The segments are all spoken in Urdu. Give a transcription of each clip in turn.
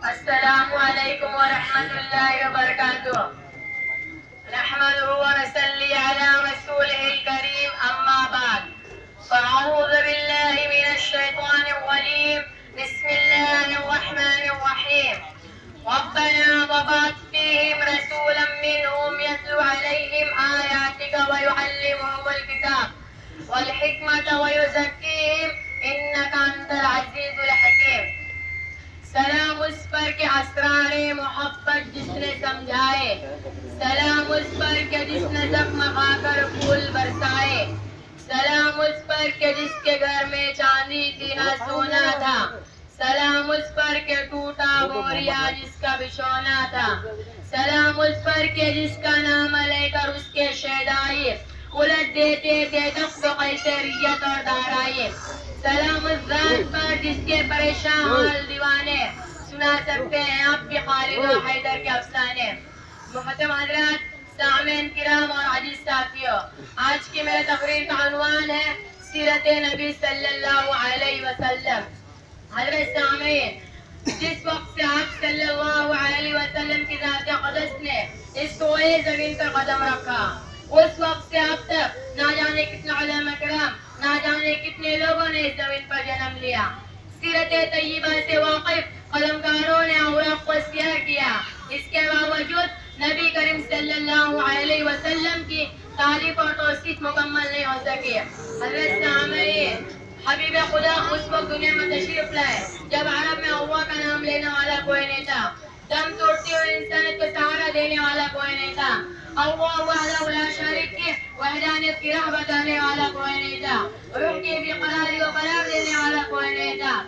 السلام علیکم ورحمۃ اللہ وبرکاتہ. نحمده ونصلي على رسوله الكريم أما بعد فأعوذ بالله من الشيطان الرجيم. بسم الله الرحمن الرحيم. ربنا وبعث فيهم رسولا منهم يتلو عليهم آياتك ويعلمهم الكتاب والحكمة ويزكيهم إنك أنت العزيز الحكيم. سلام اس پر کہ اسرار محبت جس نے سمجھائے، سلام اس پر کہ جس نے زخم کھا کر پھول برسائے، سلام اس پر کہ جس کے گھر میں چاندی تھی نہ سونا تھا، سلام اس پر کہ ٹوٹا بوریا جس کا بچھونا تھا، سلام اس پر کہ جس کا نام لے کر اس کے شیدائی الٹ دیتے تھے تخت و قیصریت اور دارائی، سلام اس ذات پر جس کے پریشان حال دیوانے سنا سکتے ہیں آپ کے خالد و حیدر کے افسانے. محترم حضرات، سامعین کرام اور عزیز ساتھیوں، آج کی میرے تقریر کا عنوان ہے سیرت نبی صلی اللہ علیہ وسلم. حضرت سامعین، جس وقت سے آپ صلی اللہ علیہ وسلم کی ذات اقدس نے اس کوئے زمین پر قدم رکھا، اس وقت سے اب تک نہ جانے کتنے علماء کرام، نہ جانے کتنے لوگوں نے اس زمین پر جنم لیا. سیرت طیبہ سے واقف قلمکاروں نے اوراق کو سیاہ کیا، اس کے باوجود نبی کریم صلی اللہ علیہ وسلم کی تعریف اور توصیف مکمل نہیں ہو سکی. حضرت سامعین، حبیب خدا اس وقت دنیا میں تشریف لائے جب عرب میں اللہ کا نام لینے والا کوئی نہیں تھا، دم توڑتی ہوئی انسانیت کو سہارا دینے والا کوئی نہیں تھا، اللہ وحدہ لا شریک کی وحدانیت کی راہ بتانے والا کوئی نہیں تھا، روح کی بھی قراری و قرار دینے والا کوئی نہیں تھا.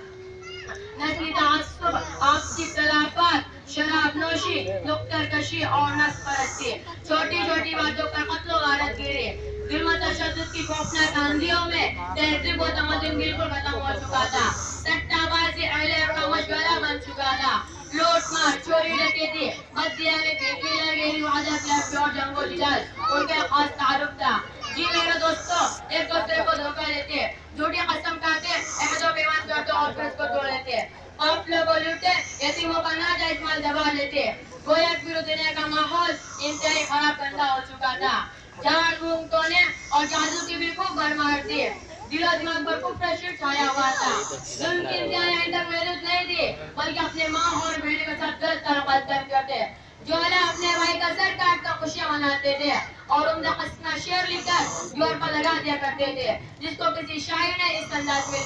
نسلی تعصب، آپسی اختلافات، شراب نوشی، نکتر کشی اور نس پرستی، چھوٹی چھوٹی باتوں پر قتل و غارت گیری، ظلم و تشدد کی خوفناک آندھیوں میں تہذیب و تمدن بالکل ختم ہو چکا تھا. سٹہ بازی اہل کا مشغلہ بن چکا تھا. لوٹ مار، چوری ڈکیتی، بددیانتی، ہیلا گیری، وعدہ خلافی اور جنگ و جدال ان کے خاص تعارف تھا. جی میرے دوستو، ایک دوسرے کو دھوکہ دیتے، جھوٹی قسم کھاتے، عہد و پیمان کرتے اور پھر اس کو توڑ لیتے، قافلوں کو لوٹتے، یتیموں کا ناجائز مال دبا لیتے. گویا پھر دنیا کا ماحول انتہائی خراب گندا ہو چکا تھا. جھاڑ پھونک تونے اور جادو کی بھی خوب بھرمار تھی. دل و دماغ پر کفر شرک چھایا ہوا تھا. ظلم کی انتہائی آئین تک محدود نہیں تھی، بلکہ اپنے ماں اور بہنوں کے ساتھ غلط تعلقات قائم کرتے. جوہلا اپنے بھائی کا سر کاٹ کر خوشیاں مناتے تھے اور عمدہ قسم کا شعر لکھ کر جوہر پر لگا دیا کرتے تھے، جس کو کسی شاعر نے اس انداز میں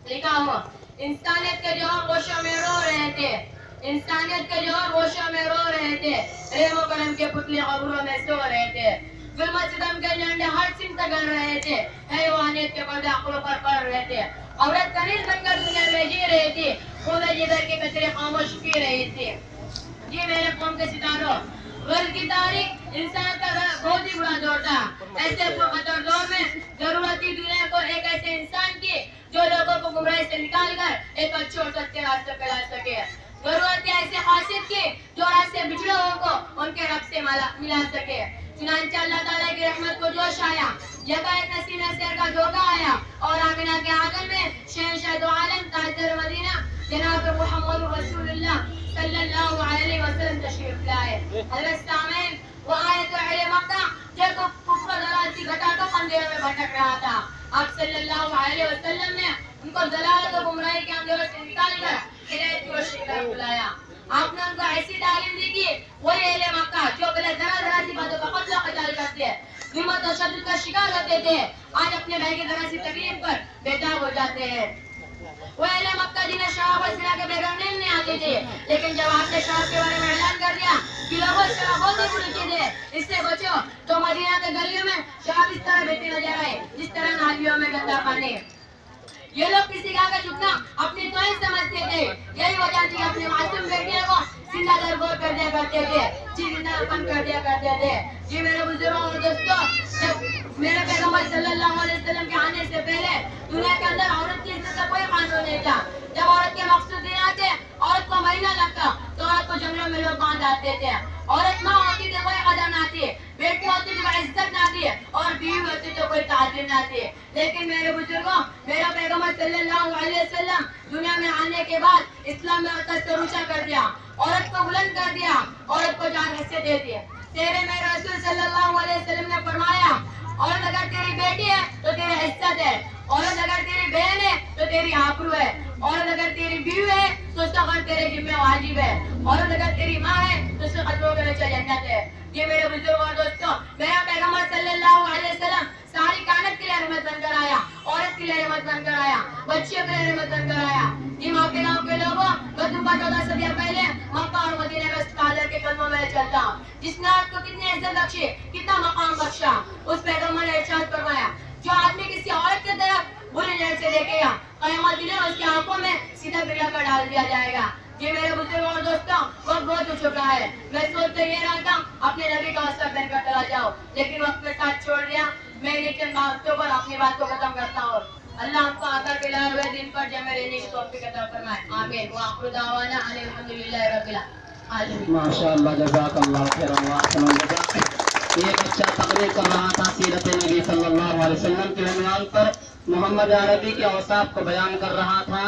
لکھا ہو: انسانیت کے جوہر گوشوں میں رو رہے تھے، انسانیت کے جوہر گوشوں میں رو رہے تھے، رحم و کرم کے پتلے قبروں میں سو رہے تھے، ظلم و ستم کے جھنڈے ہر سمت گڑ رہے تھے، حیوانیت کے پردے عقلوں پر پڑ رہے تھے، عورت کنیز بن کر دنیا میں جی رہی تھی، خون جگر کے قطرے خاموش پی رہی تھی. جی میرے قوم کے ستاروں، غرض کی تاریخ انسان کا بہت ہی برا دور تھا. ایسے خطر دور میں ضرورت تھی دنیا کو ایک ایسے انسان کی جو لوگوں کو گمراہی سے نکال کر ایک اچھے اور سچے راستے پہ لا سکے. ضرورت ہے ایسے خاصیت کی جو راستے بچھڑے لوگوں کو ان کے رب سے ملا سکے. چنانچہ اللہ تعالیٰ کی رحمت کو جوش آیا، یکا ایک نسیم سیر کا دھوکہ آیا اور آمینہ کے آنگن میں شہنشاہ دو عالم تاجدار مدینہ جناب محمد رسول اللہ صلی اللہ علیہ وسلم تشریف لائے. حضرت سامعین، وہ آئے تو اہل مکہ جو کفر و ضلال کی گھٹاٹوں اندھیروں میں بھٹک رہا تھا. آپ صلی اللہ علیہ وسلم نے ان کو ضلالت و گمراہی کے اندھیروں سے نکال کر ہدایت کی روشنی کی طرف بلایا. آپ نے ان کو ایسی تعلیم دی کہ وہی اہل مکہ جو پہلے ذرا ذرا سی باتوں پر قتل و قتال کرتے، ظلم و تشدد کا شکار ہوتے تھے، آج اپنے بھائی کی ذرا سی تکلیف پر بیتاب ہو جاتے ہیں. وہ اہل مکہ جنہیں شراب و زنا کے بغیر نیند نہیں آتی تھی، لیکن جب آپ نے شراب کے بارے میں اعلان کر دیا کہ لوگوں شراب بہت ہی بری چیز ہے، اس سے بچو، تو مدینہ کے گلیوں میں شراب اس طرح بہتی نظر آئے جس طرح نالیوں میں گندا پانی. یہ لوگ کسی کا جھکنا اپنی توہین سمجھتے تھے. یہی وجہ تھی اپنے معصوم بیٹے کو زندہ درگور کر دیا کرتے تھے، زندہ دفن کر دیا کرتے تھے. جی میرے بزرگوں اور دوستوں، میرے پیغمبر صلی اللہ علیہ وسلم کے آنے سے پہلے دنیا کے اندر عورت کی عزت کا کوئی قانون نہیں تھا. جب عورت کے مقصود دن آتے، عورت کو مہینہ لگتا تو عورت کو جنگلوں میں لوگ باندھ آتے تھے. عورت ماں ہوتی تو کوئی قدر نہ تھی، بیٹی ہوتی تو کوئی عزت نہ تھی، اور بیوی ہوتی تو کوئی تعظیم نہ تھی. لیکن میرے بزرگوں، میرا پیغمبر صلی اللہ علیہ وسلم دنیا میں ہونے کے بعد اسلام میں عورت سے اونچا کر دیا، عورت کو بلند کر دیا، عورت کو جان حیثیت دے دی. تیرے میرے رسول صلی اللہ علیہ وسلم نے فرمایا عورت اگر تیری بیٹی ہے تو تیری عزت ہے، عورت اگر تیری بہن ہے تو تیری آبرو ہے، عورت اگر تیری بیوی ہے تو اس کا خرچ تیرے ذمہ واجب ہے، عورت اگر تیری ماں ہے تو اس کے خطروں کے نیچے جنت ہے. یہ میرے بزرگ اور دوستوں، میرا پیغمبر صلی اللہ علیہ وسلم ساری کائنات کے لیے رحمت بن کر آیا، عورت کے لیے رحمت بن کر آیا، بچیوں کے لیے رحمت بن کر آیا. جی ماں کے گاؤں کے لوگوں، میں 14 صدیاں پہلے مکہ اور مدینہ میں اس قادر کے قدموں میں چلتا ہوں جس نے آپ کو کتنی عزت بخشی، کتنا مقام بخشا. اس پیغمبر نے ارشاد فرمایا جو آدمی کسی عورت کی طرف بری نظر سے دیکھے گا قیامت دن اس کی آنکھوں میں سیدھا بلا کر ڈال دیا جائے گا. یہ میرے بزرگ اور دوستوں وقت بہت ہو چکا ہے، میں سوچتے یہ رہا تھا اپنے نبی کا واسطہ بن کر چلا جاؤ، لیکن وقت میں ساتھ چھوڑ دیا. میں ان چند باتوں پر اپنی بات کو ختم کرتا ہوں. اللہ آپ کو آخر کے لائے ہوئے دن پر جمع رہنے کی توفیق عطا فرمائے. آمین. وآخر دعوانا ان الحمدللہ رب العالمین. ماشاءاللہ، جزاک اللہ خیرا واحسن الجزاء. یہ بچہ تقریر کر رہا تھا سیرت نبی صلی اللہ علیہ وسلم کے عنوان پر، محمد عربی کے اوصاف کو بیان کر رہا تھا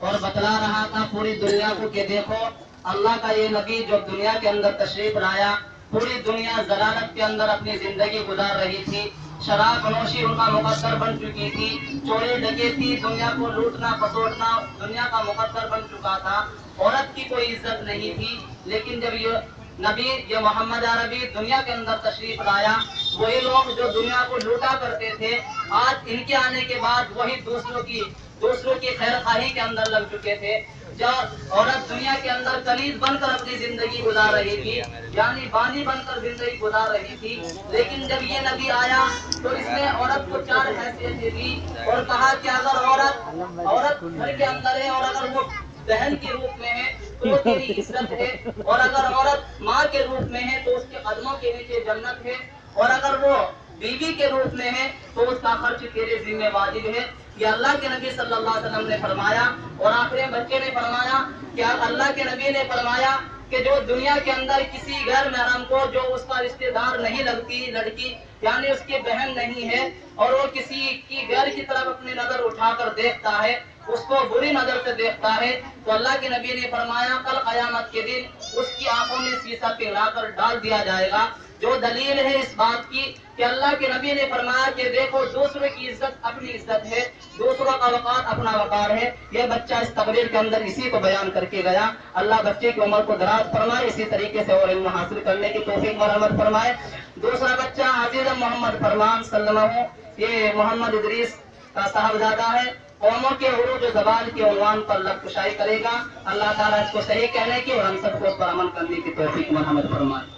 اور بتلا رہا تھا پوری دنیا کو کہ دیکھو اللہ کا یہ نبی جو دنیا کے اندر تشریف لایا، پوری دنیا ضلالت کے اندر اپنی زندگی گزار رہی تھی، شراب نوشی ان کا مقدر بن چکی تھی، چوری ڈکیتی دنیا کو لوٹنا پسوٹنا دنیا کا مقدر بن چکا تھا، عورت کی کوئی عزت نہیں تھی. لیکن جب یہ نبی یہ محمد عربی دنیا کے اندر تشریف لایا، وہی لوگ جو دنیا کو لوٹا کرتے تھے آج ان کے آنے کے بعد وہی دوسروں کی خیر خواہی کے اندر لگ چکے تھے. جب عورت دنیا کے اندر کنیز بن کر اپنی زندگی گزار رہی تھی، یعنی بانی بن کر زندگی گزار رہی تھی، لیکن جب یہ نبی آیا تو اس نے عورت کو 4 حیثیتیں دی اور کہا کہ اگر عورت گھر کے اندر ہے اور اگر وہ بہن کے روپ میں ہے تو وہ تیری عزت ہے، اور اگر عورت ماں کے روپ میں ہے تو اس کے قدموں کے نیچے جنت ہے، اور اگر وہ بیوی کے روپ میں ہے تو اس کا خرچ تیرے ذمہ واجب ہے. یہ اللہ کے نبی صلی اللہ علیہ وسلم نے فرمایا. اور آخری بچے نے فرمایا کہ اللہ کے نبی نے فرمایا کہ جو دنیا کے اندر کسی غیر محرم کو جو اس کا رشتہ دار نہیں لگتی لڑکی یعنی اس کی بہن نہیں ہے اور وہ کسی کی غیر کی طرف اپنی نظر اٹھا کر دیکھتا ہے، اس کو بری نظر سے دیکھتا ہے، تو اللہ کے نبی نے فرمایا کل قیامت کے دن اس کی آنکھوں میں سیسا پگھلا کر ڈال دیا جائے گا. جو دلیل ہے اس بات کی کہ اللہ کے نبی نے فرمایا کہ دیکھو دوسروں کی عزت اپنی عزت ہے، دوسروں کا وقار اپنا وقار ہے. یہ بچہ اس تقریر کے اندر اسی کو بیان کر کے گیا. اللہ بچے کی عمر کو دراز فرمائے، اسی طریقے سے اور علم حاصل کرنے کی توفیق مرحمت فرمائے. دوسرا بچہ عزیز محمد فرمان صلی اللہ علیہ وسلم، یہ محمد ادریس کا صاحبزادہ ہے. قوموں کے عروج و زبان کے عنوان پر لب کشائی کرے گا. اللہ تعالیٰ اس کو صحیح کہنے کی اور ہم سب کو اس پر عمل کرنے کی توفیق مرحمت فرمائے.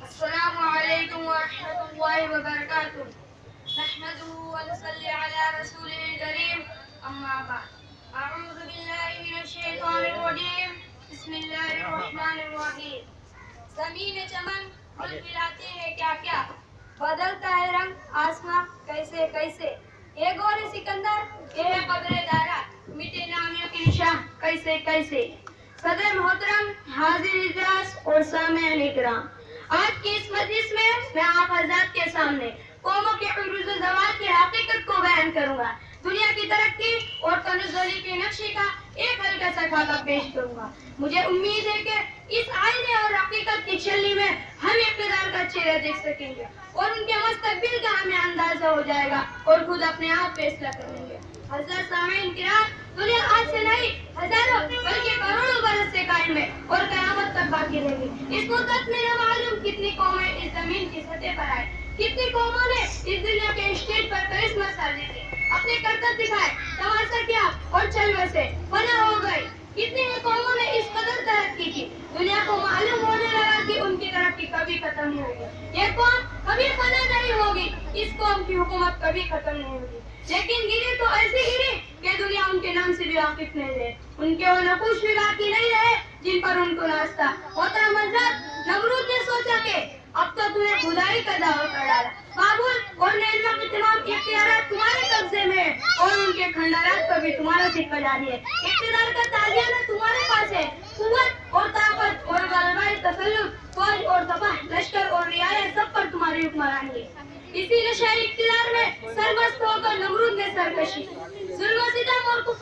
السلام علیکم ورحمۃ اللہ وبرکاتہ. نحمده ونصلي على رسوله الكريم اما بعد اعوذ باللہ من الشیطان الرجیم بسم اللہ الرحمن الرحیم. زمین چمن پھول پھلاتے ہیں کیا کیا، بدلتا ہے رنگ آسماں کیسے کیسے، یہ گور سکندر یہ ہے قبر دارا، مٹے نامیوں کی نشان کیسے کیسے. صدر محترم، حاضر اجلاس اور سامعین اکرام، آج کی اس مجلس میں آپ حضرات کے سامنے قوموں کے عروج و زوال کی حقیقت کو بیان کروں گا. دنیا کی ترقی اور تنزلی کے نقشے کا ایک ہلکا سا خاکہ پیش کروں گا. مجھے امید ہے کہ اس آئینے اور حقیقت کی چھلنی میں ہم اقتدار کا چہرہ دیکھ سکیں گے اور ان کے مستقبل کا ہمیں اندازہ ہو جائے گا اور خود اپنے آپ فیصلہ کر لیں گے. حضرت سامعین کرام، دنیا آج سے نہیں ہزاروں بلکہ کروڑوں برس سے قائم ہے اور قیامت تک باقی رہے گی. اس مدت میں نہ معلوم کتنی قومیں اس زمین کی سطح پر آئے، کتنی قوموں نے اس دنیا کے اسٹیج پر کرشمہ سازی کی، اپنے کرتب دکھائے، تماشا کیا اور چل بسے، فنا ہو گئی. کتنی قوموں نے اس قدر ترقی کی، دنیا کو معلوم ہونے لگا کہ ان کی ترقی کبھی ختم نہیں ہوگی. یہ قوم کبھی فنا نہیں ہوگی، اس قوم کی حکومت کبھی ختم نہیں ہوگی. لیکن گری تو ایسی گری کہ دنیا ان کے نام سے بھی واقف نہیں رہے، ان کے وہ نقوش بھی باقی نہیں رہے جن پر ان کو ناچتا. محترم حضرات، نمرود نے سوچا کہ اب تو تمہیں خدائی کا دعویٰ کر ڈالا، بابل اور نیلما کے تمام اختیارات تمہارے قبضے میں اور ان کے کھنڈارات پر بھی تمہارا سکہ جاری ہے. اقتدار کا تالیانہ تمہارے پاس ہے، قوت اور طاقت اور غلبہ تسلط، فوج اور سپاہ، لشکر اور رعایا سب پر تمہاری حکمرانی ہے. اسی نشۂ اقتدار میں سرمست ہو کر نمرود نے سرکشی، ظلم و ستم اور کفر